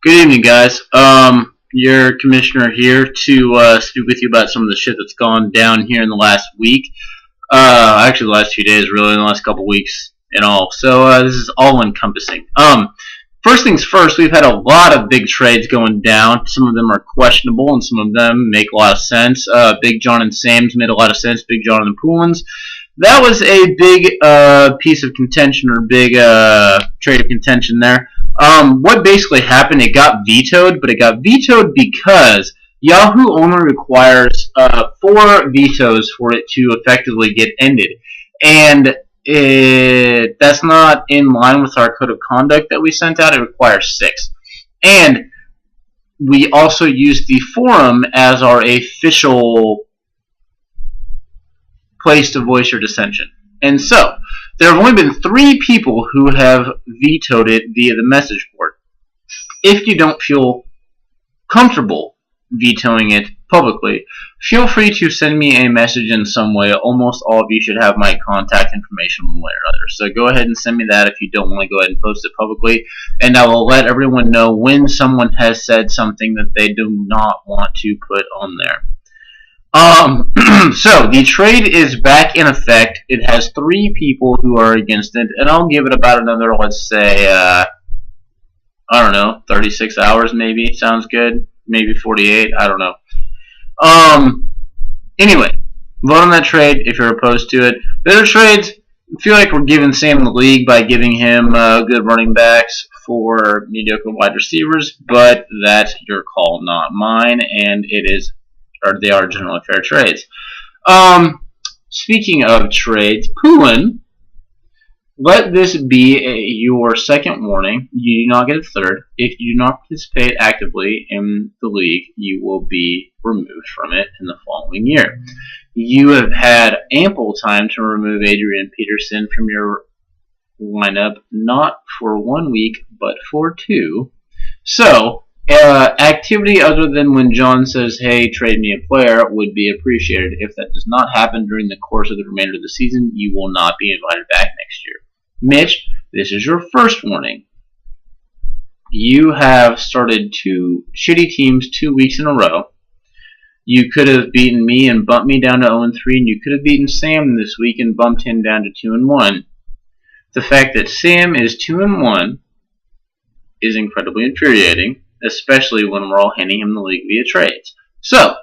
Good evening, guys. Your commissioner here to speak with you about some of the shit that's gone down here in the last week. Actually, the last few days, really, in the last couple weeks and all. So this is all encompassing. First things first, we've had a lot of big trades going down. Some of them are questionable, and some of them make a lot of sense. Big John and Sam's made a lot of sense. Big John and the Poolins. That was a big piece of contention, or big trade of contention there. What basically happened, it got vetoed, but it got vetoed because Yahoo only requires 4 vetoes for it to effectively get ended. And that's not in line with our code of conduct that we sent out. It requires 6. And we also use the forum as our official place to voice your dissension. And so, there have only been 3 people who have vetoed it via the message board. If you don't feel comfortable vetoing it publicly, feel free to send me a message in some way. Almost all of you should have my contact information one way or another. So go ahead and send me that if you don't want to go ahead and post it publicly. And I will let everyone know when someone has said something that they do not want to put on there. So the trade is back in effect. It has 3 people who are against it, and I'll give it about another, let's say, I don't know, 36 hours maybe. Sounds good. Maybe 48. I don't know. Anyway, vote on that trade if you're opposed to it. The other trades, I feel like we're giving Sam the league by giving him good running backs for mediocre wide receivers, but that's your call, not mine, and they are generally fair trades. Speaking of trades, Poolin, let this be your second warning. You do not get a third. If you do not participate actively in the league, you will be removed from it in the following year. You have had ample time to remove Adrian Peterson from your lineup, not for 1 week, but for 2. So, activity other than when John says, hey, trade me a player, would be appreciated. If that does not happen during the course of the remainder of the season, you will not be invited back next year. Mitch, this is your first warning. You have started 2 shitty teams 2 weeks in a row. You could have beaten me and bumped me down to 0-3, and you could have beaten Sam this week and bumped him down to 2-1. The fact that Sam is 2-1 is incredibly infuriating, especially when we're all handing him the league via trades. So,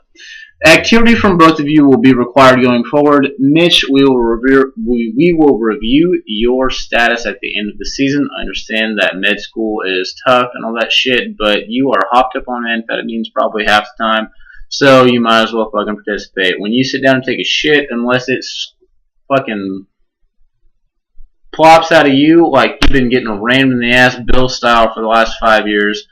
activity from both of you will be required going forward. Mitch, we will review your status at the end of the season. I understand that med school is tough and all that shit, but you are hopped up on amphetamines probably half the time, so you might as well fucking participate. When you sit down and take a shit, unless it's fucking plops out of you like you've been getting rammed in the ass Bill style for the last 5 years,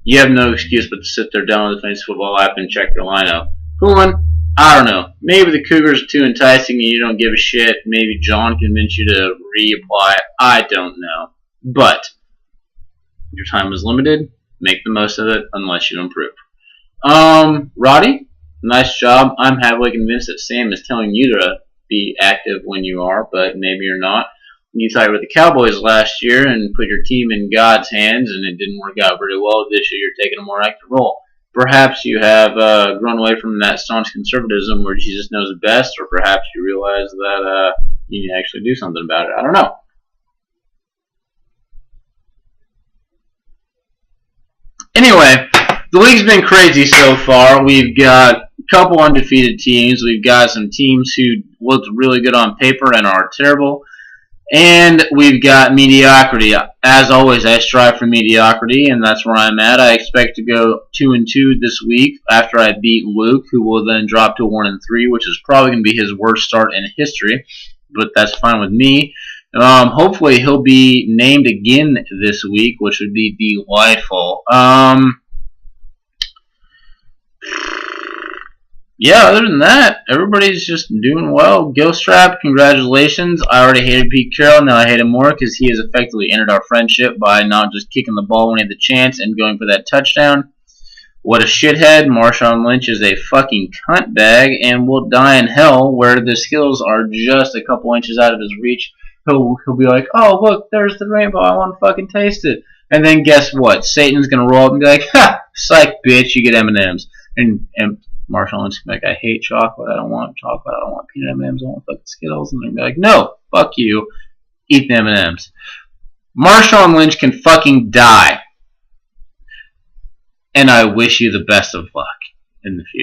you have no excuse but to sit there down on the fantasy football app and check your lineup. Poolin, I don't know. Maybe the Cougars are too enticing and you don't give a shit. Maybe John convinced you to reapply. I don't know. But your time is limited. Make the most of it unless you improve. Roddy, nice job. I'm heavily convinced that Sam is telling you to be active when you are, but maybe you're not. You thought with the Cowboys last year and put your team in God's hands, and it didn't work out very well. This year you're taking a more active role. Perhaps you have grown away from that staunch conservatism where Jesus knows best, or perhaps you realize that you need to actually do something about it. I don't know. Anyway, the league's been crazy so far. We've got a couple undefeated teams. We've got some teams who looked really good on paper and are terrible. And we've got mediocrity. As always, I strive for mediocrity, and that's where I'm at. I expect to go 2-2 this week after I beat Luke, who will then drop to 1-3, which is probably going to be his worst start in history, but that's fine with me. Hopefully, he'll be named again this week, which would be delightful. Yeah, other than that, everybody's just doing well. Ghostrap, congratulations. I already hated Pete Carroll. Now I hate him more because he has effectively ended our friendship by not just kicking the ball when he had the chance and going for that touchdown. What a shithead. Marshawn Lynch is a fucking cunt bag and will die in hell where the skills are just a couple inches out of his reach. He'll be like, oh, look, there's the rainbow. I want to fucking taste it. And then guess what? Satan's gonna roll up and be like, "Ha, psych, bitch, you get M&Ms." And Marshall Lynch can be like, "I hate chocolate. I don't want chocolate. I don't want peanut M&Ms. I want fucking Skittles." And they're gonna be like, "No, fuck you. Eat the M&Ms." Marshawn Lynch can fucking die. And I wish you the best of luck in the future.